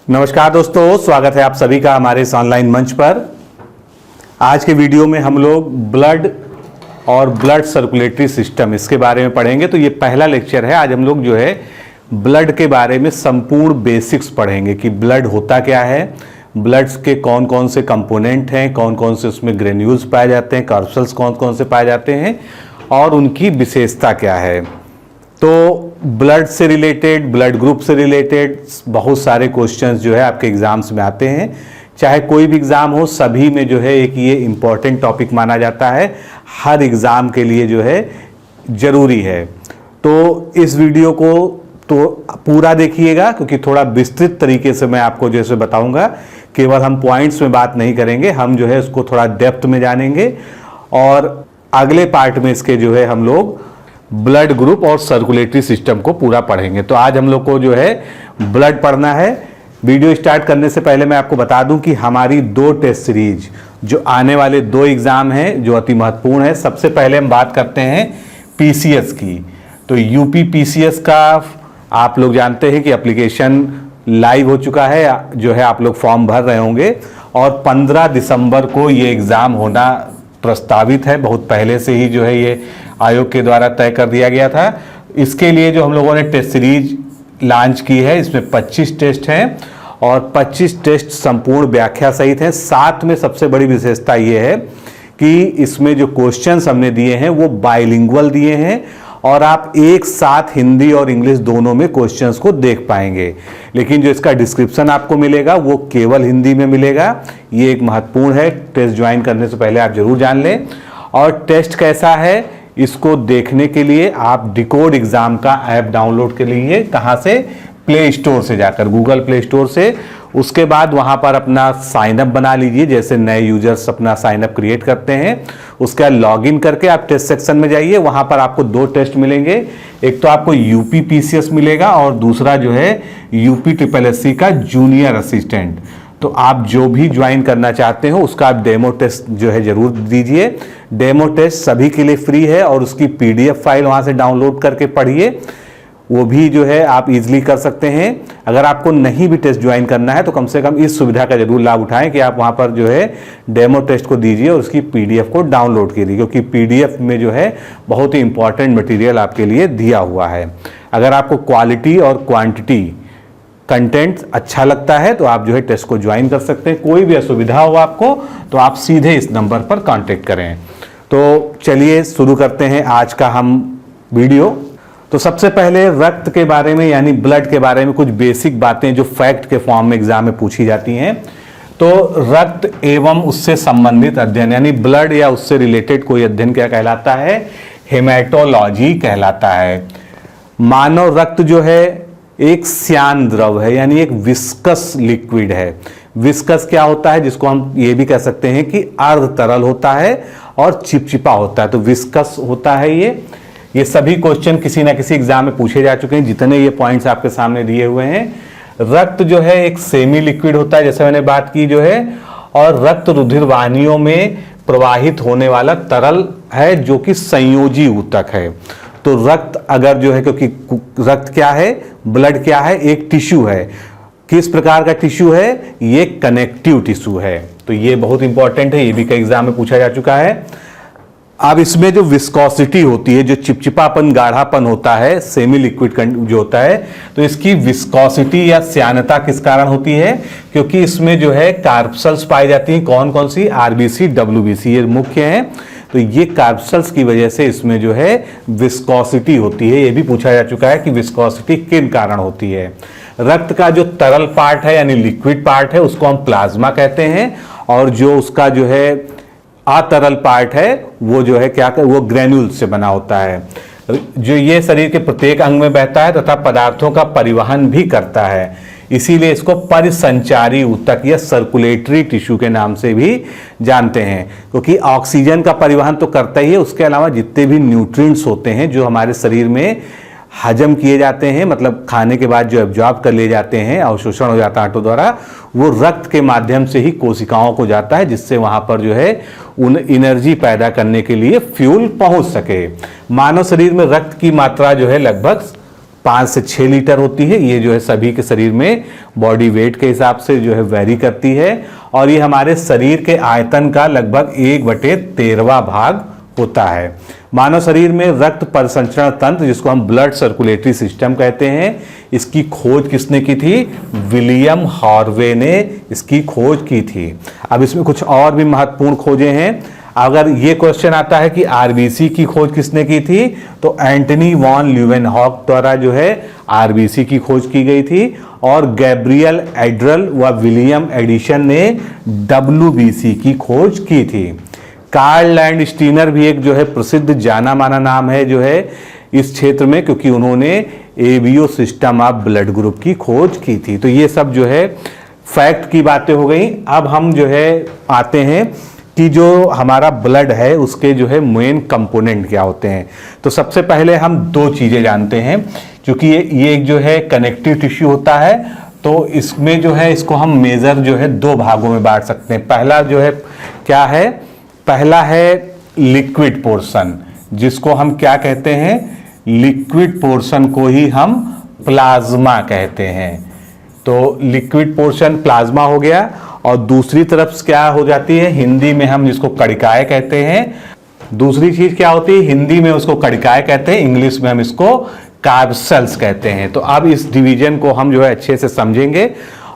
नमस्कार दोस्तों, स्वागत है आप सभी का हमारे इस ऑनलाइन मंच पर। आज के वीडियो में हम लोग ब्लड और ब्लड सर्कुलेटरी सिस्टम इसके बारे में पढ़ेंगे। तो ये पहला लेक्चर है। आज हम लोग जो है ब्लड के बारे में संपूर्ण बेसिक्स पढ़ेंगे कि ब्लड होता क्या है, ब्लड के कौन कौन से कंपोनेंट हैं, कौन कौन से उसमें ग्रेन्यूल्स पाए जाते हैं, कार्पल्स कौन कौन से पाए जाते हैं और उनकी विशेषता क्या है। तो ब्लड से रिलेटेड, ब्लड ग्रुप से रिलेटेड बहुत सारे क्वेश्चंस जो है आपके एग्जाम्स में आते हैं। चाहे कोई भी एग्ज़ाम हो, सभी में जो है एक ये इम्पॉर्टेंट टॉपिक माना जाता है, हर एग्ज़ाम के लिए जो है ज़रूरी है। तो इस वीडियो को तो पूरा देखिएगा, क्योंकि थोड़ा विस्तृत तरीके से मैं आपको जैसे बताऊंगा। केवल हम पॉइंट्स में बात नहीं करेंगे, हम जो है उसको थोड़ा डेप्थ में जानेंगे और अगले पार्ट में इसके जो है हम लोग ब्लड ग्रुप और सर्कुलेटरी सिस्टम को पूरा पढ़ेंगे। तो आज हम लोग को जो है ब्लड पढ़ना है। वीडियो स्टार्ट करने से पहले मैं आपको बता दूं कि हमारी 2 टेस्ट सीरीज जो आने वाले 2 एग्जाम हैं जो अति महत्वपूर्ण है। सबसे पहले हम बात करते हैं पीसीएस की। तो यूपी पीसीएस का आप लोग जानते हैं कि एप्लीकेशन लाइव हो चुका है, जो है आप लोग फॉर्म भर रहे होंगे और 15 दिसंबर को ये एग्ज़ाम होना प्रस्तावित है। बहुत पहले से ही जो है ये आयोग के द्वारा तय कर दिया गया था। इसके लिए जो हम लोगों ने टेस्ट सीरीज लॉन्च की है, इसमें 25 टेस्ट हैं और 25 टेस्ट संपूर्ण व्याख्या सहित हैं। साथ में सबसे बड़ी विशेषता ये है कि इसमें जो क्वेश्चंस हमने दिए हैं वो बाइलिंगुअल दिए हैं और आप एक साथ हिंदी और इंग्लिश दोनों में क्वेश्चंस को देख पाएंगे। लेकिन जो इसका डिस्क्रिप्शन आपको मिलेगा वो केवल हिंदी में मिलेगा। ये एक महत्वपूर्ण है, टेस्ट ज्वाइन करने से पहले आप जरूर जान लें। और टेस्ट कैसा है इसको देखने के लिए आप डिकोड एग्जाम का ऐप डाउनलोड कर लीजिए। कहाँ से? प्ले स्टोर से जाकर, गूगल प्ले स्टोर से। उसके बाद वहाँ पर अपना साइनअप बना लीजिए, जैसे नए यूजर्स अपना साइनअप क्रिएट करते हैं। उसके बाद लॉगिन करके आप टेस्ट सेक्शन में जाइए। वहाँ पर आपको 2 टेस्ट मिलेंगे। एक तो आपको यूपी पीसीएस मिलेगा और दूसरा जो है यूपी ट्रिपल एससी का जूनियर असिस्टेंट। तो आप जो भी ज्वाइन करना चाहते हो उसका आप डेमो टेस्ट जो है जरूर दीजिए। डेमो टेस्ट सभी के लिए फ्री है और उसकी पीडीएफ फाइल वहाँ से डाउनलोड करके पढ़िए। वो भी जो है आप इजीली कर सकते हैं। अगर आपको नहीं भी टेस्ट ज्वाइन करना है तो कम से कम इस सुविधा का जरूर लाभ उठाएं कि आप वहाँ पर जो है डेमो टेस्ट को दीजिए और उसकी पीडीएफ को डाउनलोड कीजिए, क्योंकि पीडीएफ में जो है बहुत ही इंपॉर्टेंट मटेरियल आपके लिए दिया हुआ है। अगर आपको क्वालिटी और क्वांटिटी कंटेंट अच्छा लगता है तो आप जो है टेस्ट को ज्वाइन कर सकते हैं। कोई भी असुविधा हो आपको तो आप सीधे इस नंबर पर कांटेक्ट करें। तो चलिए शुरू करते हैं आज का हम वीडियो। तो सबसे पहले रक्त के बारे में यानी ब्लड के बारे में कुछ बेसिक बातें जो फैक्ट के फॉर्म में एग्जाम में पूछी जाती हैं। तो रक्त एवं उससे संबंधित अध्ययन यानी ब्लड या उससे रिलेटेड कोई अध्ययन क्या कहलाता है? हेमेटोलॉजी कहलाता है। मानव रक्त जो है एक श्यान द्रव है, यानी एक विस्कस लिक्विड है। विस्कस क्या होता है? जिसको हम ये भी कह सकते हैं कि अर्ध तरल होता है और चिपचिपा होता है। तो विस्कस होता है ये सभी क्वेश्चन किसी ना किसी एग्जाम में पूछे जा चुके हैं। जितने ये पॉइंट्स आपके सामने दिए हुए हैं। रक्त जो है एक सेमी लिक्विड होता है, जैसे मैंने बात की जो है, और रक्त रुधिर वाहिनियों में प्रवाहित होने वाला तरल है जो कि संयोजी ऊतक है। तो रक्त अगर जो है, क्योंकि रक्त क्या है, ब्लड क्या है, एक टिश्यू है। किस प्रकार का टिश्यू है? ये कनेक्टिव टिश्यू है। तो ये बहुत इंपॉर्टेंट है, ये भी कई एग्जाम में पूछा जा चुका है। अब इसमें जो विस्कोसिटी होती है, जो चिपचिपापन, गाढ़ापन होता है, सेमी लिक्विड जो होता है, तो इसकी विस्कोसिटी या श्यानता किस कारण होती है? क्योंकि इसमें जो है कार्पल्स पाई जाती हैं। कौन कौन सी? आरबीसी, डब्ल्यूबीसी, ये मुख्य हैं। तो ये कार्पल्स की वजह से इसमें जो है विस्कोसिटी होती है। ये भी पूछा जा चुका है कि विस्कोसिटी किन कारण होती है। रक्त का जो तरल पार्ट है यानी लिक्विड पार्ट है उसको हम प्लाज्मा कहते हैं, और जो उसका जो है अतरल पार्ट है वो जो है क्या, वो ग्रेन्यूल से बना होता है, जो ये शरीर के प्रत्येक अंग में बहता है तथा पदार्थों का परिवहन भी करता है। इसीलिए इसको परिसंचारी ऊतक या सर्कुलेटरी टिश्यू के नाम से भी जानते हैं, क्योंकि ऑक्सीजन का परिवहन तो करता ही है, उसके अलावा जितने भी न्यूट्रिएंट्स होते हैं जो हमारे शरीर में हजम किए जाते हैं, मतलब खाने के बाद जो एब्जॉर्ब कर लिए जाते हैं, अवशोषण हो जाता है आंतों द्वारा, वो रक्त के माध्यम से ही कोशिकाओं को जाता है, जिससे वहां पर जो है उन एनर्जी पैदा करने के लिए फ्यूल पहुंच सके। मानव शरीर में रक्त की मात्रा जो है लगभग 5 से 6 लीटर होती है। ये जो है सभी के शरीर में बॉडी वेट के हिसाब से जो है वेरी करती है और ये हमारे शरीर के आयतन का लगभग 1/13 भाग होता है। मानव शरीर में रक्त परिसंचरण तंत्र, जिसको हम ब्लड सर्कुलेटरी सिस्टम कहते हैं, इसकी खोज किसने की थी? विलियम हार्वे ने इसकी खोज की थी। अब इसमें कुछ और भी महत्वपूर्ण खोजें हैं। अगर ये क्वेश्चन आता है कि आरबीसी की खोज किसने की थी, तो एंटनी वॉन ल्यूवेनहॉक द्वारा जो है आरबीसी की खोज की गई थी और गैब्रियल एड्रल व विलियम एडिसन ने डब्ल्यूबीसी की खोज की थी। कार्ल लैंडस्टीनर भी एक जो है प्रसिद्ध जाना माना नाम है जो है इस क्षेत्र में, क्योंकि उन्होंने ABO system of blood group की खोज की थी। तो ये सब जो है फैक्ट की बातें हो गई। अब हम जो है आते हैं कि जो हमारा ब्लड है उसके जो है मेन कंपोनेंट क्या होते हैं। तो सबसे पहले हम दो चीज़ें जानते हैं, क्योंकि ये एक जो है कनेक्टिव टिश्यू होता है, तो इसमें जो है इसको हम मेजर जो है 2 भागों में बांट सकते हैं। पहला जो है क्या है? पहला है लिक्विड पोर्शन, जिसको हम क्या कहते हैं? लिक्विड पोर्शन को ही हम प्लाज्मा कहते हैं। तो लिक्विड पोर्शन प्लाज्मा हो गया और दूसरी तरफ क्या हो जाती है? हिंदी में हम जिसको कणिकाएं कहते हैं। दूसरी चीज क्या होती है? हिंदी में उसको कणिकाएं कहते हैं, इंग्लिश में हम इसको कार्बसेल्स कहते हैं। तो अब इस डिवीजन को हम जो है अच्छे से समझेंगे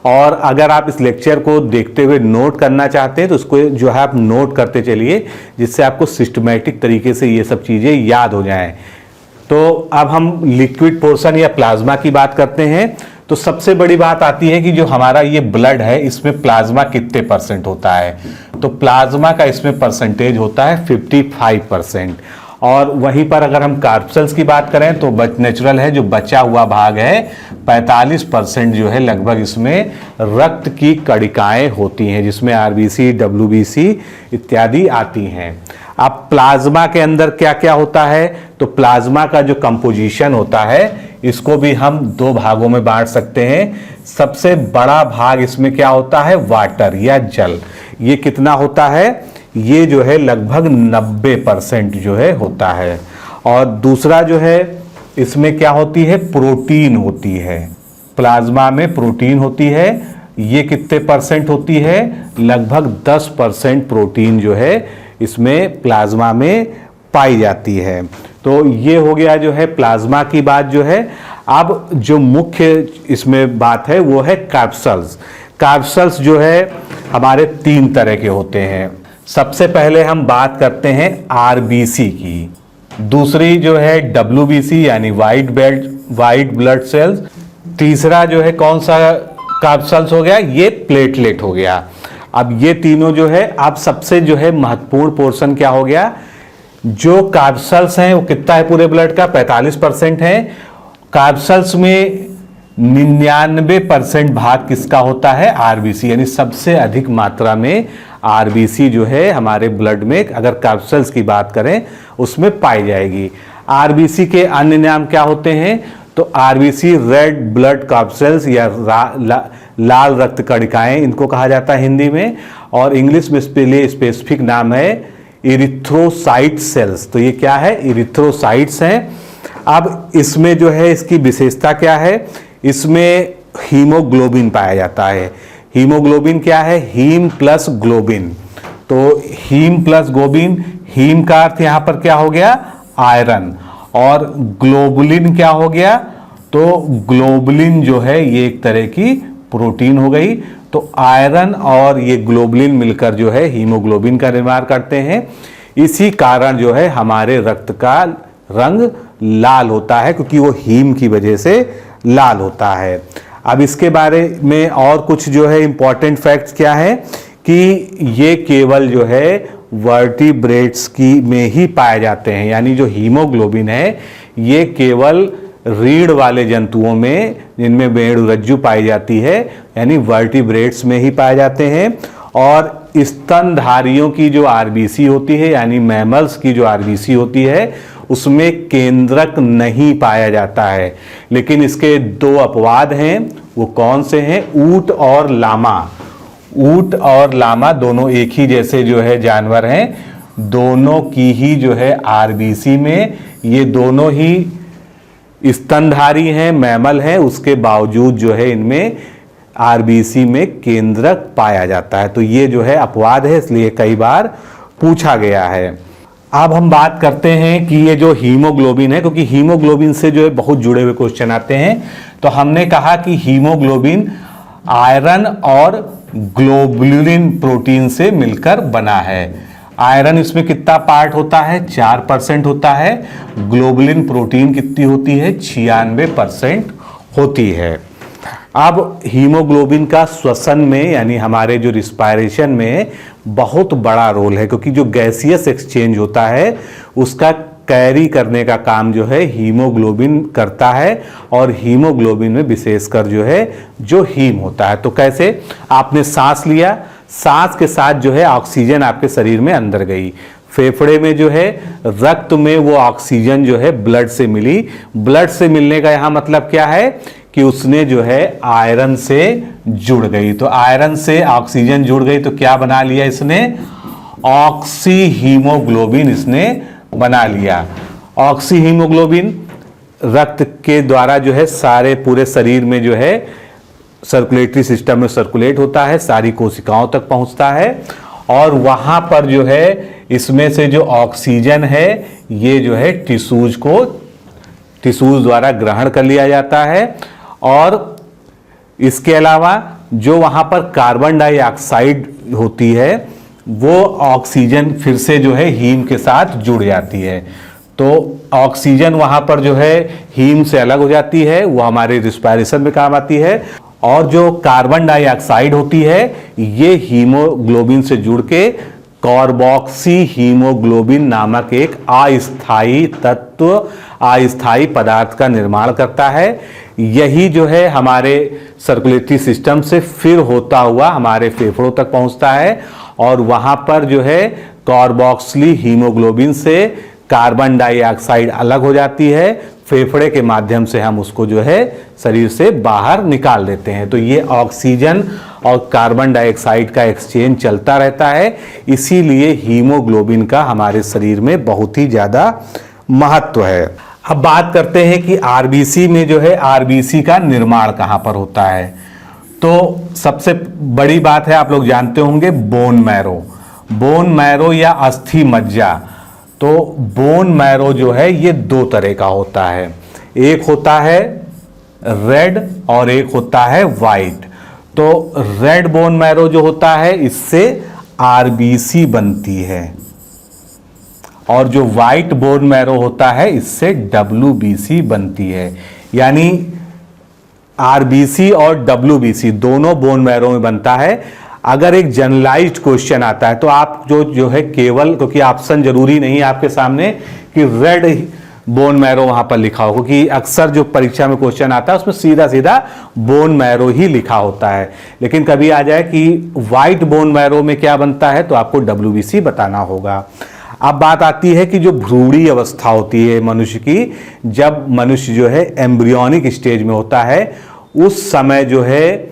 और अगर आप इस लेक्चर को देखते हुए नोट करना चाहते हैं तो उसको जो है आप नोट करते चलिए, जिससे आपको सिस्टमैटिक तरीके से ये सब चीज़ें याद हो जाएं। तो अब हम लिक्विड पोर्शन या प्लाज्मा की बात करते हैं। तो सबसे बड़ी बात आती है कि जो हमारा ये ब्लड है इसमें प्लाज्मा कितने % होता है? तो प्लाज्मा का इसमें परसेंटेज होता है 55%। और वहीं पर अगर हम कार्बसेल्स की बात करें तो नेचुरल है, जो बचा हुआ भाग है 45% जो है लगभग इसमें रक्त की कणिकाएं होती हैं, जिसमें आरबीसी, डब्ल्यूबीसी इत्यादि आती हैं। अब प्लाज्मा के अंदर क्या क्या होता है? तो प्लाज्मा का जो कंपोजिशन होता है इसको भी हम 2 भागों में बांट सकते हैं। सबसे बड़ा भाग इसमें क्या होता है? वाटर या जल। ये कितना होता है? ये जो है लगभग 90% जो है होता है। और दूसरा जो है इसमें क्या होती है? प्रोटीन होती है। प्लाज्मा में प्रोटीन होती है। ये कितने % होती है? लगभग 10% प्रोटीन जो है इसमें प्लाज्मा में पाई जाती है। तो ये हो गया जो है प्लाज्मा की बात जो है। अब जो मुख्य इसमें बात है वो है कार्बसेल्स। कार्बसेल्स जो है हमारे 3 तरह के होते हैं। सबसे पहले हम बात करते हैं आरबीसी की, दूसरी जो है डब्ल्यूबीसी यानी वाइट ब्लड सेल्स, तीसरा जो है कौन सा कार्बसेल्स हो गया? ये प्लेटलेट हो गया। अब ये तीनों जो है, अब सबसे जो है महत्वपूर्ण पोर्शन क्या हो गया? जो कार्बसेल्स हैं वो कितना है पूरे ब्लड का? 45% है। कार्बसेल्स में 99% भाग किसका होता है? आरबीसी, यानी सबसे अधिक मात्रा में आरबीसी जो है हमारे ब्लड में, अगर कार्बसेल्स की बात करें, उसमें पाई जाएगी। आरबीसी के अन्य नाम क्या होते हैं? तो आरबीसी रेड ब्लड कार्बसेल्स या लाल रक्त कणिकाएं इनको कहा जाता है हिंदी में, और इंग्लिश में इसके लिए स्पेसिफिक नाम है इरिथ्रोसाइट सेल्स। तो ये क्या है? इरिथ्रोसाइट्स हैं। अब इसमें जो है इसकी विशेषता क्या है? इसमें हीमोग्लोबिन पाया जाता है। हीमोग्लोबिन क्या है? Haem plus globin. तो हीम प्लस ग्लोबिन, हीम का अर्थ यहां पर क्या हो गया? आयरन। और ग्लोबुलिन क्या हो गया? तो ग्लोबुलिन जो है ये एक तरह की प्रोटीन हो गई। तो आयरन और ये ग्लोबुलिन मिलकर जो है हीमोग्लोबिन का निर्माण करते हैं। इसी कारण जो है हमारे रक्त का रंग लाल होता है, क्योंकि वो हीम की वजह से लाल होता है। अब इसके बारे में और कुछ जो है इंपॉर्टेंट फैक्ट्स क्या है कि ये केवल जो है वर्टिब्रेट्स की में ही पाए जाते हैं, यानी जो हीमोग्लोबिन है ये केवल रीढ़ वाले जंतुओं में, जिनमें मेरुरज्जु पाई जाती है, यानी वर्टिब्रेट्स में ही पाए जाते हैं। और स्तनधारियों की जो आरबीसी होती है, यानी मैमल्स की जो आरबीसी होती है, उसमें केंद्रक नहीं पाया जाता है। लेकिन इसके 2 अपवाद हैं। वो कौन से हैं? ऊंट और लामा। ऊंट और लामा दोनों एक ही जैसे जो है जानवर हैं। दोनों की ही जो है आरबीसी में ये दोनों ही स्तनधारी हैं, मैमल हैं, उसके बावजूद जो है इनमें आरबीसी में केंद्रक पाया जाता है। तो ये जो है अपवाद है, इसलिए कई बार पूछा गया है। अब हम बात करते हैं कि ये जो हीमोग्लोबिन है, क्योंकि हीमोग्लोबिन से जो है बहुत जुड़े हुए क्वेश्चन आते हैं, तो हमने कहा कि हीमोग्लोबिन आयरन और ग्लोबुलिन प्रोटीन से मिलकर बना है। आयरन इसमें कितना पार्ट होता है? 4% होता है। ग्लोबुलिन प्रोटीन कितनी होती है? 96% होती है। अब हीमोग्लोबिन का श्वसन में यानी हमारे जो रिस्पायरेशन में बहुत बड़ा रोल है, क्योंकि जो गैसियस एक्सचेंज होता है उसका कैरी करने का काम जो है हीमोग्लोबिन करता है, और हीमोग्लोबिन में विशेषकर जो है जो हीम होता है। तो कैसे? आपने सांस लिया, सांस के साथ जो है ऑक्सीजन आपके शरीर में अंदर गई, फेफड़े में जो है रक्त में वो ऑक्सीजन जो है ब्लड से मिली। ब्लड से मिलने का यहाँ मतलब क्या है कि उसने जो है आयरन से जुड़ गई। तो आयरन से ऑक्सीजन जुड़ गई तो क्या बना लिया इसने? ऑक्सी हीमोग्लोबिन इसने बना लिया। ऑक्सी हीमोग्लोबिन रक्त के द्वारा जो है सारे पूरे शरीर में जो है सर्कुलेटरी सिस्टम में सर्कुलेट होता है, सारी कोशिकाओं तक पहुंचता है, और वहां पर जो है इसमें से जो ऑक्सीजन है ये जो है टिश्यूज द्वारा ग्रहण कर लिया जाता है। और इसके अलावा जो वहां पर कार्बन डाइऑक्साइड होती है वो ऑक्सीजन फिर से जो है हीम के साथ जुड़ जाती है। तो ऑक्सीजन वहां पर जो है हीम से अलग हो जाती है, वो हमारे रिस्पायरेशन में काम आती है। और जो कार्बन डाइऑक्साइड होती है ये हीमोग्लोबिन से जुड़ के कार्बोक्सी हीमोग्लोबिन नामक एक अस्थायी तत्व, अस्थायी पदार्थ का निर्माण करता है। यही जो है हमारे सर्कुलेटरी सिस्टम से फिर होता हुआ हमारे फेफड़ों तक पहुंचता है, और वहां पर जो है कार्बोक्सिल हीमोग्लोबिन से कार्बन डाइऑक्साइड अलग हो जाती है, फेफड़े के माध्यम से हम उसको जो है शरीर से बाहर निकाल देते हैं। तो ये ऑक्सीजन और कार्बन डाइऑक्साइड का एक्सचेंज चलता रहता है, इसीलिए हीमोग्लोबिन का हमारे शरीर में बहुत ही ज़्यादा महत्व है। अब बात करते हैं कि आरबीसी में जो है आरबीसी का निर्माण कहाँ पर होता है। तो सबसे बड़ी बात है, आप लोग जानते होंगे, बोन मैरो। बोन मैरो या अस्थि मज्जा। तो बोन मैरो जो है ये दो तरह का होता है, एक होता है रेड और एक होता है वाइट। तो रेड बोन मैरो जो होता है इससे आरबीसी बनती है, और जो वाइट बोन मैरो होता है इससे डब्ल्यूबीसी बनती है। यानी आरबीसी और डब्ल्यूबीसी दोनों बोन मैरो में बनता है। अगर एक जनरलाइज्ड क्वेश्चन आता है तो आप जो है केवल, क्योंकि ऑप्शन जरूरी नहीं है आपके सामने कि रेड बोन मैरो वहां पर लिखा हो, क्योंकि अक्सर जो परीक्षा में क्वेश्चन आता है उसमें सीधा सीधा बोन मैरो ही लिखा होता है। लेकिन कभी आ जाए कि वाइट बोन मैरो में क्या बनता है तो आपको डब्ल्यूबीसी बताना होगा। अब बात आती है कि जो भ्रूणी अवस्था होती है मनुष्य की, जब मनुष्य जो है एम्ब्रियोनिक स्टेज में होता है उस समय जो है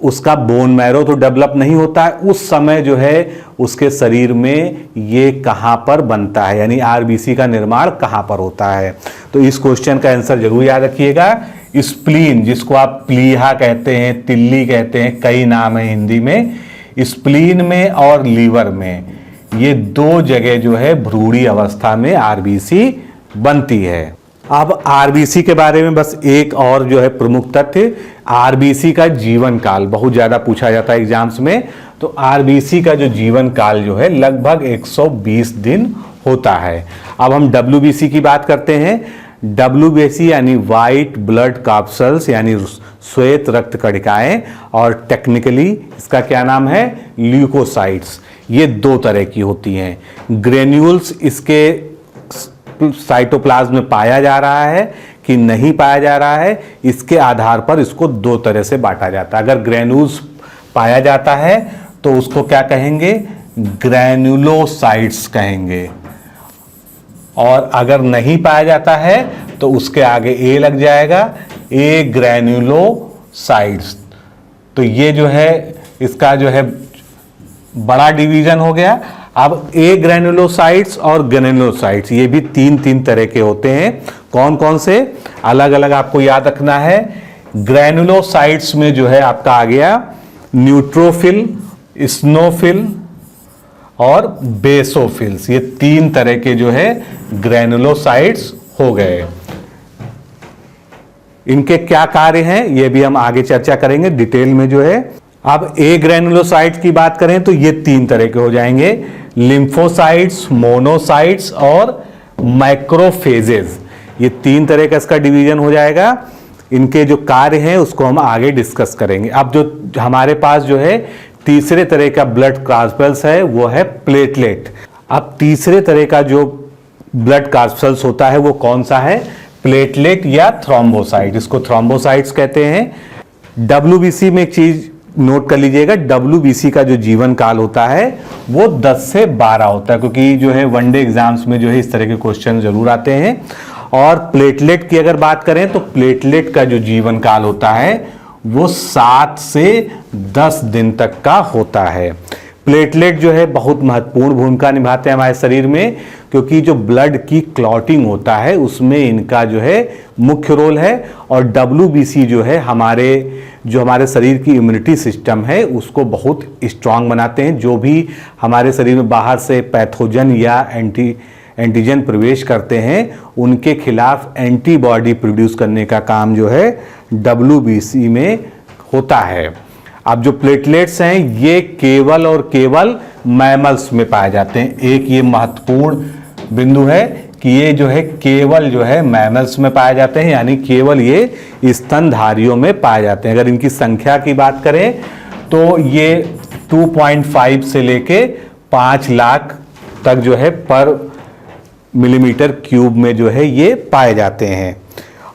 उसका बोन मैरो तो डेवलप नहीं होता है, उस समय जो है उसके शरीर में ये कहाँ पर बनता है, यानी आरबीसी का निर्माण कहाँ पर होता है। तो इस क्वेश्चन का आंसर जरूर याद रखिएगा। स्प्लीन, जिसको आप प्लीहा कहते हैं, तिल्ली कहते हैं, कई नाम है हिंदी में, स्प्लीन में और लीवर में, ये दो जगह जो है भ्रूणी अवस्था में आरबीसी बनती है। अब आरबीसी के बारे में बस एक और जो है प्रमुख तथ्य, आरबीसी का जीवन काल बहुत ज़्यादा पूछा जाता है एग्जाम्स में। तो आरबीसी का जो जीवन काल जो है लगभग 120 दिन होता है। अब हम डब्ल्यूबीसी की बात करते हैं। डब्ल्यूबीसी यानी वाइट ब्लड कार्पसल्स यानी श्वेत रक्त कणिकाएं, और टेक्निकली इसका क्या नाम है, ल्यूकोसाइट्स। ये दो तरह की होती हैं। ग्रेन्यूल्स इसके साइटोप्लाज्म में पाया जा रहा है कि नहीं पाया जा रहा है, इसके आधार पर इसको दो तरह से बांटा जाता है। अगर ग्रेन्यूल्स पाया जाता है तो उसको क्या कहेंगे, ग्रैन्युलोसाइट्स कहेंगे, और अगर नहीं पाया जाता है तो उसके आगे ए लग जाएगा, ए ग्रैन्युलोसाइट्स। तो ये जो है इसका जो है बड़ा डिवीजन हो गया। अब ए ग्रैनुलोसाइट्स और ग्रैनुलोसाइट्स ये भी तीन तरह के होते हैं। कौन कौन से, अलग अलग आपको याद रखना है। ग्रैनुलोसाइट्स में जो है आपका आ गया न्यूट्रोफिल, स्नोफिल और बेसोफिल्स, ये तीन तरह के जो है ग्रैनुलोसाइट्स हो गए। इनके क्या कार्य हैं ये भी हम आगे चर्चा करेंगे डिटेल में जो है। अब ए ग्रैनुलोसाइट्स की बात करें तो ये तीन तरह के हो जाएंगे, लिम्फोसाइट्स, मोनोसाइट्स और मैक्रोफेजेस। ये तीन तरह का इसका डिवीजन हो जाएगा। इनके जो कार्य हैं उसको हम आगे डिस्कस करेंगे। अब जो हमारे पास जो है तीसरे तरह का ब्लड कार्पल्स है वो है प्लेटलेट। अब तीसरे तरह का जो ब्लड कार्पल्स होता है वो कौन सा है, प्लेटलेट या थ्रोम्बोसाइट। इसको थ्रोम्बोसाइट्स कहते हैं। डब्ल्यूबीसी में एक चीज नोट कर लीजिएगा, डब्ल्यूबीसी का जो जीवन काल होता है वो 10 से 12 होता है, क्योंकि जो है वनडे एग्जाम्स में जो है इस तरह के क्वेश्चन जरूर आते हैं। और प्लेटलेट की अगर बात करें तो प्लेटलेट का जो जीवन काल होता है वो 7 से 10 दिन तक का होता है। प्लेटलेट जो है बहुत महत्वपूर्ण भूमिका निभाते हैं हमारे शरीर में, क्योंकि जो ब्लड की क्लॉटिंग होता है उसमें इनका जो है मुख्य रोल है। और डब्ल्यूबीसी जो है हमारे शरीर की इम्यूनिटी सिस्टम है उसको बहुत स्ट्रांग बनाते हैं। जो भी हमारे शरीर में बाहर से पैथोजन या एंटीजन प्रवेश करते हैं उनके खिलाफ एंटीबॉडी प्रोड्यूस करने का काम जो है डब्ल्यूबीसी में होता है। अब जो प्लेटलेट्स हैं ये केवल और केवल मैमल्स में पाए जाते हैं। एक ये महत्वपूर्ण बिंदु है कि ये जो है केवल जो है मैमल्स में पाए जाते हैं, यानी केवल ये स्तनधारियों में पाए जाते हैं। अगर इनकी संख्या की बात करें तो ये 2.5 से लेके 5 लाख तक जो है पर मिलीमीटर क्यूब में जो है ये पाए जाते हैं।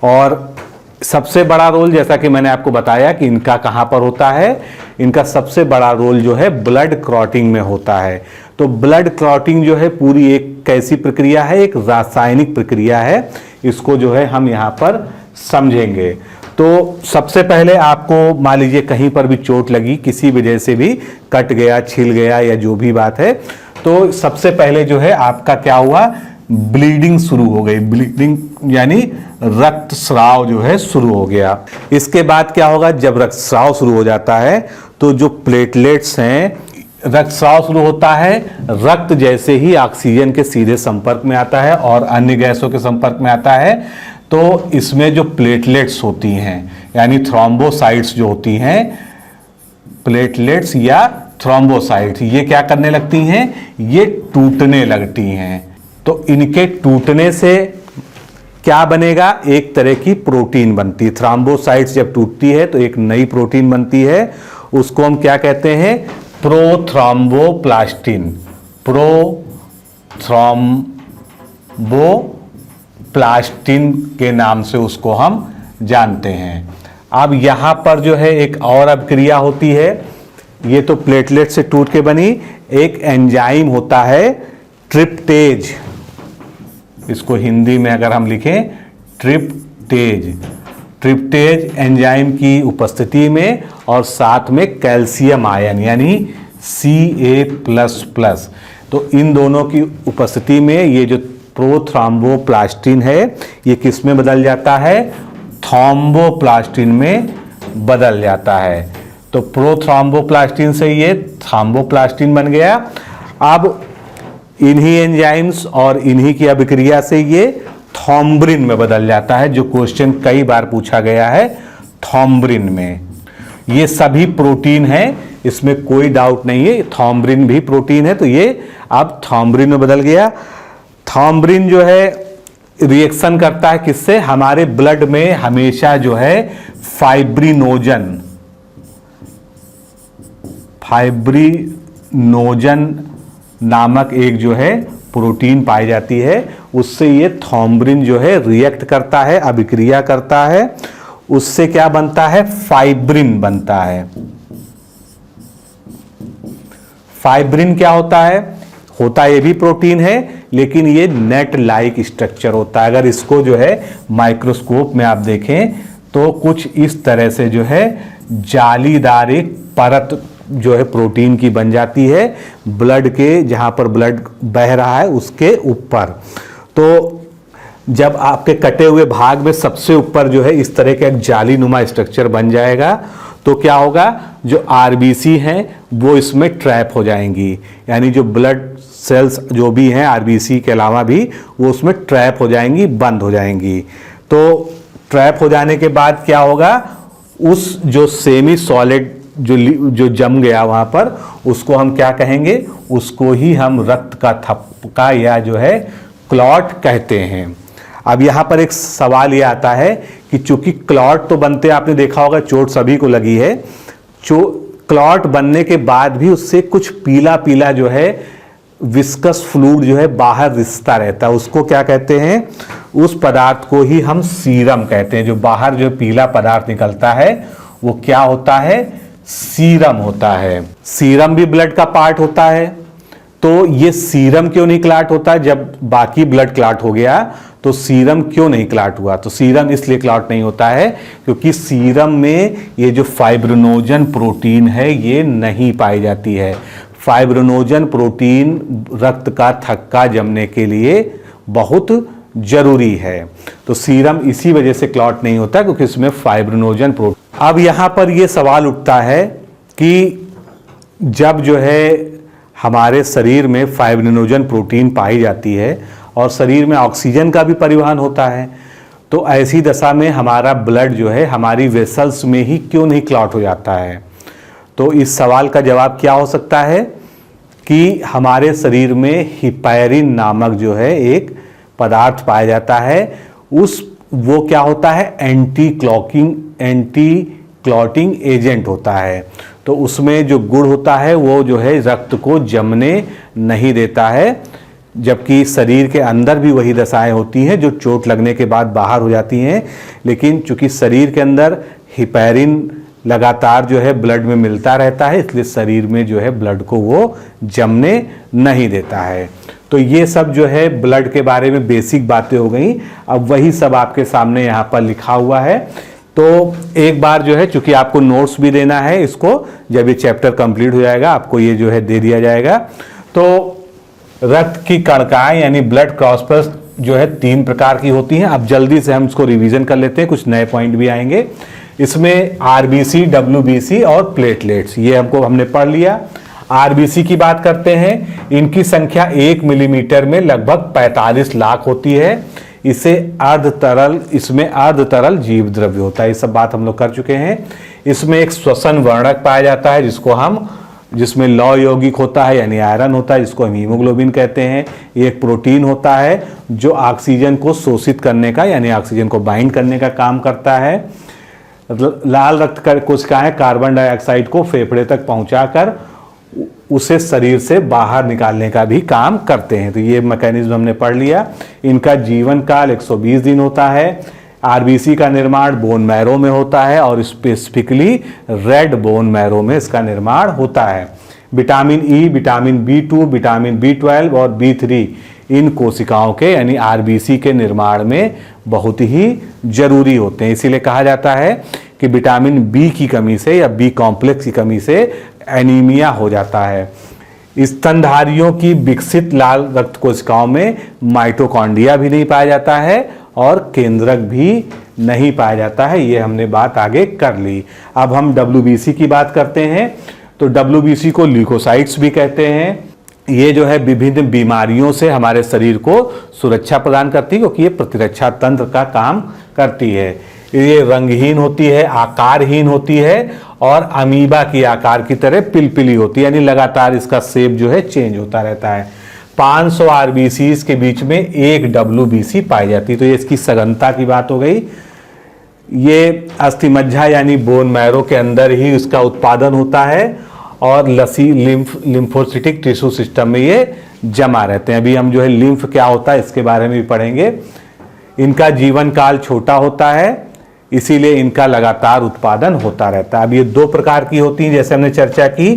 और सबसे बड़ा रोल, जैसा कि मैंने आपको बताया कि इनका कहाँ पर होता है, इनका सबसे बड़ा रोल जो है ब्लड क्लॉटिंग में होता है। तो ब्लड क्लॉटिंग जो है पूरी एक कैसी प्रक्रिया है, एक रासायनिक प्रक्रिया है। इसको जो है हम यहाँ पर समझेंगे। तो सबसे पहले आपको मान लीजिए कहीं पर भी चोट लगी, किसी वजह से भी कट गया, छिल गया या जो भी बात है, तो सबसे पहले जो है आपका क्या हुआ, ब्लीडिंग शुरू हो गई। ब्लीडिंग यानी रक्तस्राव जो है शुरू हो गया। इसके बाद क्या होगा, जब रक्तस्राव शुरू हो जाता है तो जो प्लेटलेट्स हैं, रक्तस्राव शुरू होता है, रक्त जैसे ही ऑक्सीजन के सीधे संपर्क में आता है और अन्य गैसों के संपर्क में आता है तो इसमें जो प्लेटलेट्स होती हैं यानी थ्रोम्बोसाइट्स जो होती हैं, प्लेटलेट्स या थ्रोम्बोसाइट्स, ये क्या करने लगती हैं, ये टूटने लगती हैं। तो इनके टूटने से क्या बनेगा, एक तरह की प्रोटीन बनती है। थ्रोम्बोसाइट्स जब टूटती है तो एक नई प्रोटीन बनती है, उसको हम क्या कहते हैं, प्रोथ्रोम्बोप्लास्टिन। प्रोथ्रोम्बोप्लास्टिन के नाम से उसको हम जानते हैं। अब यहाँ पर जो है एक और अभिक्रिया होती है, ये तो प्लेटलेट से टूट के बनी, एक एंजाइम होता है ट्रिप्टेज। इसको हिंदी में अगर हम लिखें ट्रिप्टेज एंजाइम की उपस्थिति में और साथ में कैल्शियम आयन यानी Ca++, तो इन दोनों की उपस्थिति में ये जो प्रोथ्रोम्बोप्लास्टिन है ये किस में बदल जाता है, थ्रोम्बोप्लास्टिन में बदल जाता है। तो प्रोथ्रोम्बोप्लास्टिन से ये थ्रोम्बोप्लास्टिन बन गया। अब इन्हीं एंजाइम्स और इन्हीं की अभिक्रिया से ये थ्रोम्ब्रिन में बदल जाता है, जो क्वेश्चन कई बार पूछा गया है थ्रोम्ब्रिन में। ये सभी प्रोटीन है, इसमें कोई डाउट नहीं है, थ्रोम्ब्रिन भी प्रोटीन है, तो ये अब थ्रोम्ब्रिन में बदल गया। थ्रोम्ब्रिन जो है रिएक्शन करता है किससे, हमारे ब्लड में हमेशा जो है फाइब्रिनोजन नामक एक जो है प्रोटीन पाई जाती है, उससे ये थ्रोम्ब्रिन जो है रिएक्ट करता है, अभिक्रिया करता है, उससे क्या बनता है, फाइब्रिन बनता है। फाइब्रिन क्या होता है, ये भी प्रोटीन है लेकिन ये नेट लाइक स्ट्रक्चर होता है। अगर इसको जो है माइक्रोस्कोप में आप देखें तो कुछ इस तरह से जो है जालीदार एक परत जो है प्रोटीन की बन जाती है ब्लड के, जहाँ पर ब्लड बह रहा है उसके ऊपर। तो जब आपके कटे हुए भाग में सबसे ऊपर जो है इस तरह का एक जाली नुमा स्ट्रक्चर बन जाएगा, तो क्या होगा, जो आरबीसी हैं वो इसमें ट्रैप हो जाएंगी, यानी जो ब्लड सेल्स जो भी हैं आरबीसी के अलावा भी वो उसमें ट्रैप हो जाएंगी, बंद हो जाएंगी। तो ट्रैप हो जाने के बाद क्या होगा, उस जो सेमी सॉलिड जो जम गया वहाँ पर, उसको हम क्या कहेंगे, उसको ही हम रक्त का थपका या जो है क्लॉट कहते हैं। अब यहाँ पर एक सवाल ये आता है कि चूंकि क्लॉट तो बनते, आपने देखा होगा चोट सभी को लगी है, क्लॉट बनने के बाद भी उससे कुछ पीला पीला जो है विस्कस फ्लूइड जो है बाहर रिसता रहता है, उसको क्या कहते हैं, उस पदार्थ को ही हम सीरम कहते हैं। जो बाहर जो पीला पदार्थ निकलता है वो क्या होता है, सीरम होता है। सीरम भी ब्लड का पार्ट होता है। तो ये सीरम क्यों नहीं क्लॉट होता, जब बाकी ब्लड क्लॉट हो गया तो सीरम क्यों नहीं क्लॉट हुआ? तो सीरम इसलिए क्लॉट नहीं होता है क्योंकि सीरम में ये जो फाइब्रिनोजन प्रोटीन है ये नहीं पाई जाती है। फाइब्रिनोजन प्रोटीन रक्त का थक्का जमने के लिए बहुत जरूरी है। तो सीरम इसी वजह से क्लॉट नहीं होता क्योंकि इसमें फाइब्रिनोजन प्रोटीन। अब यहां पर यह सवाल उठता है कि जब जो है हमारे शरीर में फाइब्रिनोजन प्रोटीन पाई जाती है और शरीर में ऑक्सीजन का भी परिवहन होता है, तो ऐसी दशा में हमारा ब्लड जो है हमारी वेसल्स में ही क्यों नहीं क्लॉट हो जाता है? तो इस सवाल का जवाब क्या हो सकता है कि हमारे शरीर में हिपैरिन नामक जो है एक पदार्थ पाया जाता है, वो क्या होता है, एंटी क्लॉटिंग एजेंट होता है। तो उसमें जो गुण होता है वो जो है रक्त को जमने नहीं देता है, जबकि शरीर के अंदर भी वही दशाएं होती हैं जो चोट लगने के बाद बाहर हो जाती हैं। लेकिन चूंकि शरीर के अंदर हिपैरिन लगातार जो है ब्लड में मिलता रहता है, इसलिए शरीर में जो है ब्लड को वो जमने नहीं देता है। तो ये सब जो है ब्लड के बारे में बेसिक बातें हो गई। अब वही सब आपके सामने यहाँ पर लिखा हुआ है। तो एक बार जो है, चूंकि आपको नोट्स भी देना है, इसको जब ये चैप्टर कंप्लीट हो जाएगा आपको ये जो है दे दिया जाएगा। तो रक्त की कणिकाएं यानी ब्लड क्रॉसपर्स जो है 3 प्रकार की होती हैं। अब जल्दी से हम इसको रिवीजन कर लेते हैं, कुछ नए पॉइंट भी आएंगे इसमें। आरबीसी, डब्ल्यूबीसी और प्लेटलेट्स, ये हमने पढ़ लिया। आरबीसी की बात करते हैं, इनकी संख्या 1 मिलीमीटर में लगभग 45 लाख होती है। इसमें अर्ध तरल जीव द्रव्य होता है। ये सब बात हम लोग कर चुके हैं। इसमें एक श्वसन वर्णक पाया जाता है जिसमें लौह यौगिक होता है यानी आयरन होता है, जिसको हम हीमोग्लोबिन कहते हैं। ये एक प्रोटीन होता है जो ऑक्सीजन को शोषित करने का यानी ऑक्सीजन को बाइंड करने का काम करता है। लाल रक्त कोशिकाएं कार्बन डाइऑक्साइड को फेफड़े तक पहुंचाकर उसे शरीर से बाहर निकालने का भी काम करते हैं। तो ये मैकेनिज्म हमने पढ़ लिया। इनका जीवन काल 120 दिन होता है। आरबीसी का निर्माण बोन मैरो में होता है और स्पेसिफिकली रेड बोन मैरो में इसका निर्माण होता है। Vitamin E, vitamin B2, vitamin B12 और B3 इन कोशिकाओं के यानी आरबीसी के निर्माण में बहुत ही जरूरी होते हैं। इसीलिए कहा जाता है कि विटामिन बी की कमी से या बी कॉम्प्लेक्स की कमी से एनीमिया हो जाता है। स्तनधारियों की विकसित लाल रक्त कोशिकाओं में माइटोकॉन्ड्रिया भी नहीं पाया जाता है और केंद्रक भी नहीं पाया जाता है। ये हमने बात आगे कर ली। अब हम डब्ल्यूबीसी की बात करते हैं। तो डब्ल्यूबीसी को ल्यूकोसाइट्स भी कहते हैं। ये जो है विभिन्न बीमारियों से हमारे शरीर को सुरक्षा प्रदान करती है क्योंकि ये प्रतिरक्षा तंत्र का काम करती है। ये रंगहीन होती है, आकारहीन होती है और अमीबा की आकार की तरह पिलपिली होती है, यानी लगातार इसका शेप जो है चेंज होता रहता है। 500 आरबीसीज के बीच में एक डब्ल्यूबीसी पाई जाती है। तो ये इसकी सघनता की बात हो गई। ये अस्थिमज्जा यानी बोन मैरो के अंदर ही इसका उत्पादन होता है और लसी लिम्फोसिटिक टिश्यू सिस्टम में ये जमा रहते हैं। अभी हम जो है लिम्फ क्या होता है इसके बारे में भी पढ़ेंगे। इनका जीवन काल छोटा होता है, इसीलिए इनका लगातार उत्पादन होता रहता है। अब ये 2 प्रकार की होती हैं जैसे हमने चर्चा की,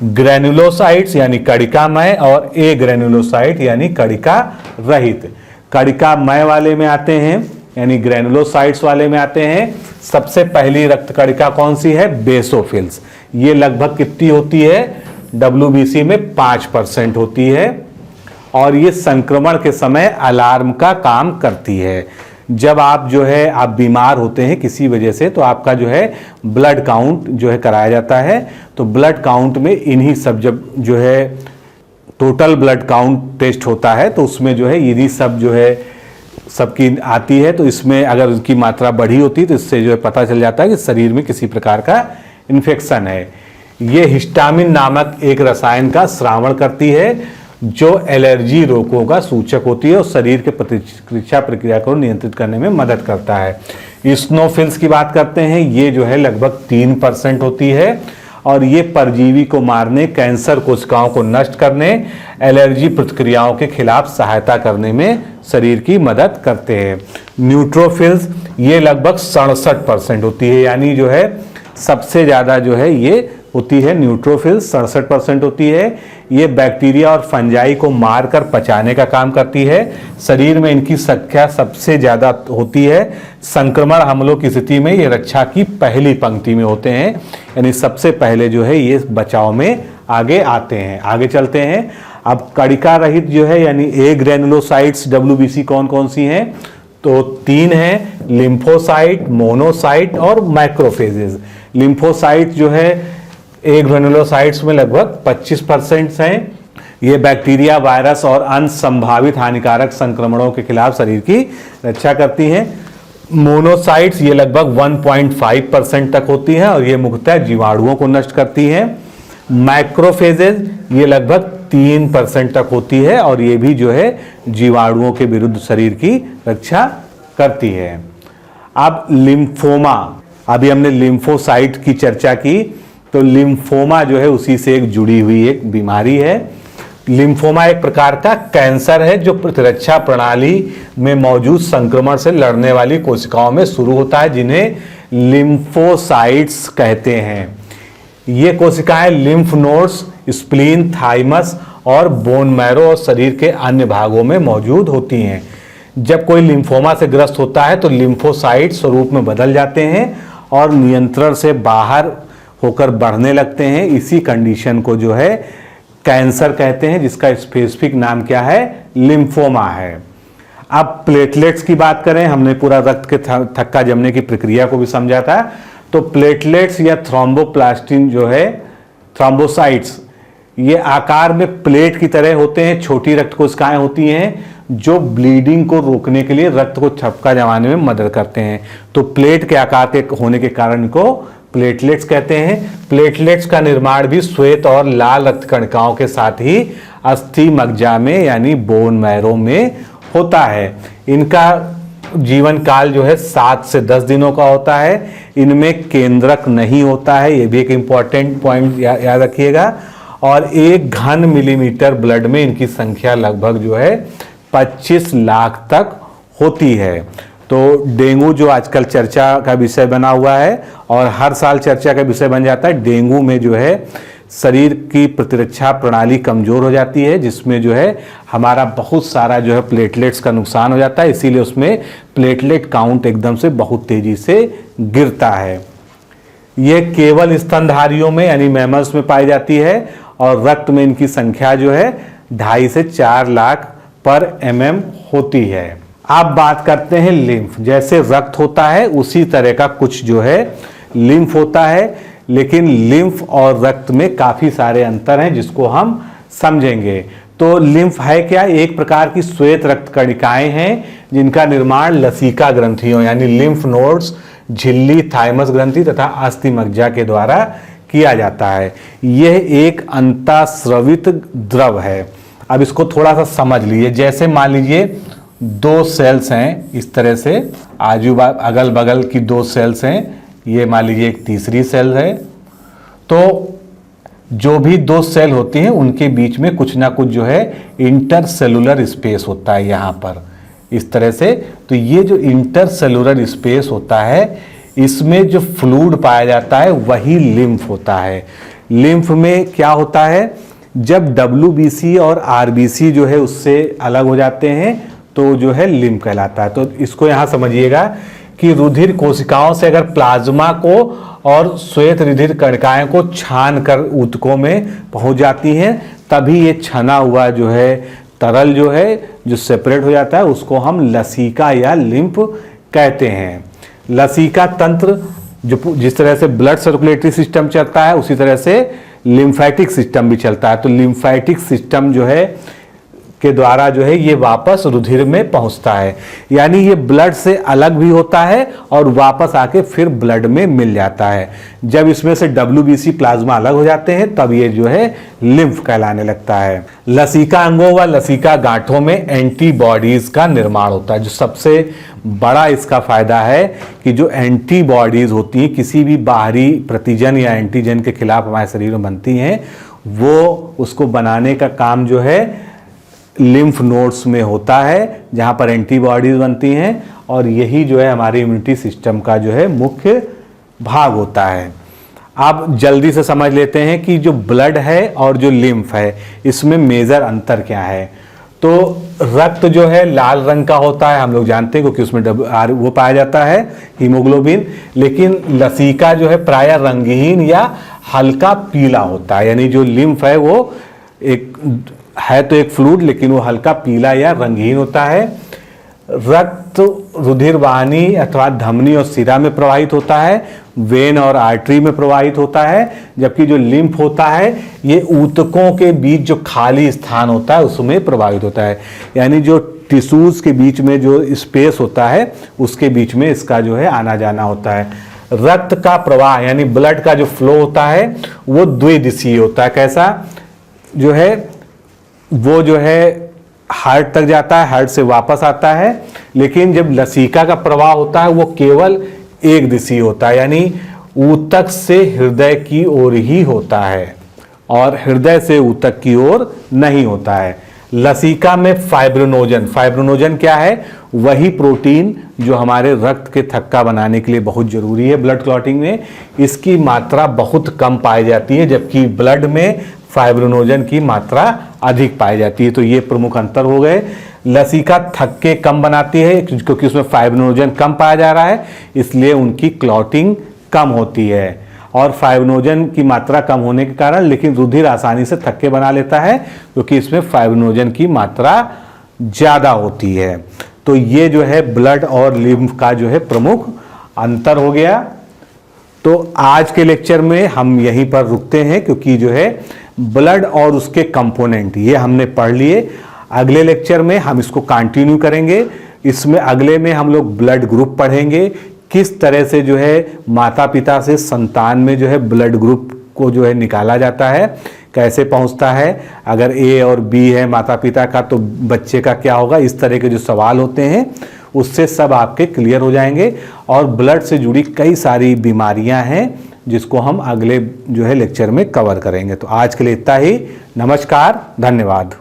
ग्रेनुलोसाइट्स यानी कणिकामय और ए ग्रेनुलोसाइट यानी कणिका रहित। कणिकामय वाले में आते हैं यानी ग्रेनुलोसाइट्स वाले में आते हैं। सबसे पहली रक्त कणिका कौन सी है? बेसोफिल्स। ये लगभग कितनी होती है, WBC में 5% होती है। और ये संक्रमण के समय अलार्म का काम करती है। जब आप जो है आप बीमार होते हैं किसी वजह से, तो आपका जो है ब्लड काउंट जो है कराया जाता है। तो ब्लड काउंट में इन्हीं सब, जब जो है टोटल ब्लड काउंट टेस्ट होता है तो उसमें जो है यदि सब जो है सबकी आती है, तो इसमें अगर उसकी मात्रा बढ़ी होती है तो इससे जो है पता चल जाता है कि शरीर में किसी प्रकार का इन्फेक्शन है। ये हिस्टामिन नामक एक रसायन का स्रावण करती है जो एलर्जी रोगों का सूचक होती है और शरीर के प्रतिरक्षा प्रक्रिया को नियंत्रित करने में मदद करता है। इस्नोफिल्स की बात करते हैं, ये जो है लगभग 3% होती है और ये परजीवी को मारने, कैंसर कोशिकाओं को नष्ट करने, एलर्जी प्रतिक्रियाओं के खिलाफ सहायता करने में शरीर की मदद करते हैं। न्यूट्रोफिल्स ये लगभग 67% होती है, यानी जो है सबसे ज़्यादा जो है ये होती है न्यूट्रोफिल्स, 67% होती है। ये बैक्टीरिया और फंजाई को मारकर पचाने का काम करती है। शरीर में इनकी संख्या सबसे ज़्यादा होती है। संक्रमण हमलों की स्थिति में ये रक्षा की पहली पंक्ति में होते हैं, यानी सबसे पहले जो है ये बचाव में आगे आते हैं। आगे चलते हैं। अब कणिका रहित जो है यानी ए ग्रेनुलोसाइट्स WBC कौन कौन सी हैं, तो 3 हैं, लिम्फोसाइट, मोनोसाइट और मैक्रोफेजेस। लिम्फोसाइट जो है ए ग्रेनुलोसाइट्स में लगभग 25% हैं। ये बैक्टीरिया, वायरस और अन्य संभावित हानिकारक संक्रमणों के खिलाफ शरीर की रक्षा करती हैं। मोनोसाइट्स ये लगभग 1.5% तक होती हैं और ये मुख्यतः जीवाणुओं को नष्ट करती हैं। मैक्रोफेजेस ये लगभग 3% तक होती है और ये भी जो है जीवाणुओं के विरुद्ध शरीर की रक्षा करती है। अब लिम्फोमा, अभी हमने लिम्फोसाइट की चर्चा की, तो लिम्फोमा जो है उसी से एक जुड़ी हुई एक बीमारी है। लिम्फोमा एक प्रकार का कैंसर है जो प्रतिरक्षा प्रणाली में मौजूद संक्रमण से लड़ने वाली कोशिकाओं में शुरू होता है, जिन्हें लिम्फोसाइट्स कहते हैं। ये कोशिकाएं लिम्फ नोड्स, स्प्लीन, थाइमस और बोन मैरो और शरीर के अन्य भागों में मौजूद होती हैं। जब कोई लिम्फोमा से ग्रस्त होता है तो लिम्फोसाइट स्वरूप में बदल जाते हैं और नियंत्रण से बाहर होकर बढ़ने लगते हैं। इसी कंडीशन को जो है कैंसर कहते हैं, जिसका स्पेसिफिक नाम क्या है, लिम्फोमा है। अब प्लेटलेट्स की बात करें, हमने पूरा रक्त के थक्का जमने की प्रक्रिया को भी समझा था। तो प्लेटलेट्स या थ्रोम्बोप्लास्टिन जो है, थ्रोम्बोसाइट्स, ये आकार में प्लेट की तरह होते हैं। छोटी रक्त कोशिकाएं होती हैं जो ब्लीडिंग को रोकने के लिए रक्त को थक्का जमाने में मदद करते हैं। तो प्लेट के आकार के होने के कारण इनको प्लेटलेट्स कहते हैं। प्लेटलेट्स का निर्माण भी श्वेत और लाल रक्त कणिकाओं के साथ ही अस्थि मज्जा में यानी बोन मैरो में होता है। इनका जीवन काल जो है 7 से 10 दिनों का होता है। इनमें केंद्रक नहीं होता है, ये भी एक इंपॉर्टेंट पॉइंट याद रखिएगा। और 1 घन मिलीमीटर ब्लड में इनकी संख्या लगभग जो है 25 लाख तक होती है। तो डेंगू जो आजकल चर्चा का विषय बना हुआ है और हर साल चर्चा का विषय बन जाता है, डेंगू में जो है शरीर की प्रतिरक्षा प्रणाली कमज़ोर हो जाती है, जिसमें जो है हमारा बहुत सारा जो है प्लेटलेट्स का नुकसान हो जाता है। इसीलिए उसमें प्लेटलेट काउंट एकदम से बहुत तेज़ी से गिरता है। ये केवल स्तनधारियों में यानी मैमल्स में पाई जाती है और रक्त में इनकी संख्या जो है 2.5 से 4 लाख पर mm होती है। अब बात करते हैं लिम्फ। जैसे रक्त होता है उसी तरह का कुछ जो है लिम्फ होता है, लेकिन लिम्फ और रक्त में काफ़ी सारे अंतर हैं जिसको हम समझेंगे। तो लिम्फ है क्या? एक प्रकार की श्वेत रक्त कणिकाएं हैं जिनका निर्माण लसिका ग्रंथियों यानी लिम्फ नोड्स, झिल्ली, थाइमस ग्रंथि तथा अस्थि मज्जा के द्वारा किया जाता है। यह एक अंतःस्रवित द्रव है। अब इसको थोड़ा सा समझ लीजिए। जैसे मान लीजिए 2 सेल्स हैं, इस तरह से आजू अगल बगल की 2 सेल्स हैं, ये मान लीजिए एक तीसरी सेल है। तो जो भी 2 सेल होती हैं उनके बीच में कुछ ना कुछ जो है इंटरसेलुलर स्पेस होता है यहाँ पर इस तरह से। तो ये जो इंटरसेलुलर स्पेस होता है, इसमें जो फ्लूइड पाया जाता है वही लिम्फ होता है। लिम्फ में क्या होता है, जब WBC और RBC जो है उससे अलग हो जाते हैं तो जो है लिम्फ कहलाता है। तो इसको यहाँ समझिएगा कि रुधिर कोशिकाओं से अगर प्लाज्मा को और श्वेत रुधिर कणिकाएं को छान कर ऊतकों में पहुंच जाती हैं। तभी ये छना हुआ जो है तरल जो है जो सेपरेट हो जाता है उसको हम लसीका या लिम्फ कहते हैं। लसीका तंत्र जो जिस तरह से ब्लड सर्कुलेटरी सिस्टम चलता है उसी तरह से लिम्फेटिक सिस्टम भी चलता है। तो लिम्फेटिक सिस्टम जो है के द्वारा जो है ये वापस रुधिर में पहुंचता है, यानी ये ब्लड से अलग भी होता है और वापस आके फिर ब्लड में मिल जाता है। जब इसमें से WBC प्लाज्मा अलग हो जाते हैं तब ये जो है लिम्फ कहलाने लगता है। लसीका अंगों व लसीका गांठों में एंटीबॉडीज का निर्माण होता है। जो सबसे बड़ा इसका फायदा है कि जो एंटीबॉडीज होती हैं किसी भी बाहरी प्रतिजन या एंटीजन के खिलाफ हमारे शरीर में बनती हैं, वो उसको बनाने का काम जो है लिम्फ नोड्स में होता है जहां पर एंटीबॉडीज बनती हैं, और यही जो है हमारी इम्यूनिटी सिस्टम का जो है मुख्य भाग होता है। अब जल्दी से समझ लेते हैं कि जो ब्लड है और जो लिम्फ है इसमें मेजर अंतर क्या है। तो रक्त जो है लाल रंग का होता है, हम लोग जानते हैं क्योंकि उसमें वो पाया जाता है हीमोग्लोबिन, लेकिन लसीका जो है प्राय रंगहीन या हल्का पीला होता है। यानी जो लिम्फ है वो तो एक फ्लूइड लेकिन वो हल्का पीला या रंगहीन होता है। रक्त रुधिर वाहिनी अथवा धमनी और सिरा में प्रवाहित होता है, वेन और आर्टरी में प्रवाहित होता है, जबकि जो लिम्फ होता है ये ऊतकों के बीच जो खाली स्थान होता है उसमें प्रवाहित होता है। यानी जो टिश्यूज के बीच में जो स्पेस होता है उसके बीच में इसका जो है आना जाना होता है। रक्त का प्रवाह यानी ब्लड का जो फ्लो होता है वो द्विदिशीय होता है। कैसा जो है वो जो है हार्ट तक जाता है, हार्ट से वापस आता है, लेकिन जब लसीका का प्रवाह होता है वो केवल एक दिशीय होता है, यानी ऊतक से हृदय की ओर ही होता है और हृदय से ऊतक की ओर नहीं होता है। लसीका में फाइब्रिनोजन क्या है? वही प्रोटीन जो हमारे रक्त के थक्का बनाने के लिए बहुत जरूरी है ब्लड क्लॉटिंग में, इसकी मात्रा बहुत कम पाई जाती है, जबकि ब्लड में फाइब्रिनोजन की मात्रा अधिक पाई जाती है। तो ये प्रमुख अंतर हो गए। लसीका थक्के कम बनाती है क्योंकि उसमें फाइब्रिनोजन कम पाया जा रहा है, इसलिए उनकी क्लॉटिंग कम होती है। और फाइब्रिनोजन की मात्रा कम होने के कारण लेकिन रुधिर आसानी से थक्के बना लेता है क्योंकि इसमें फाइब्रिनोजन की मात्रा ज़्यादा होती है। तो ये जो है ब्लड और लिम्फ का जो है प्रमुख अंतर हो गया। तो आज के लेक्चर में हम यहीं पर रुकते हैं क्योंकि जो है ब्लड और उसके कंपोनेंट ये हमने पढ़ लिए। अगले लेक्चर में हम इसको कंटिन्यू करेंगे। इसमें अगले में हम लोग ब्लड ग्रुप पढ़ेंगे, किस तरह से जो है माता पिता से संतान में जो है ब्लड ग्रुप को जो है निकाला जाता है, कैसे पहुंचता है, अगर ए और बी है माता पिता का तो बच्चे का क्या होगा, इस तरह के जो सवाल होते हैं उससे सब आपके क्लियर हो जाएंगे। और ब्लड से जुड़ी कई सारी बीमारियां हैं जिसको हम अगले जो है लेक्चर में कवर करेंगे। तो आज के लिए इतना ही। नमस्कार, धन्यवाद।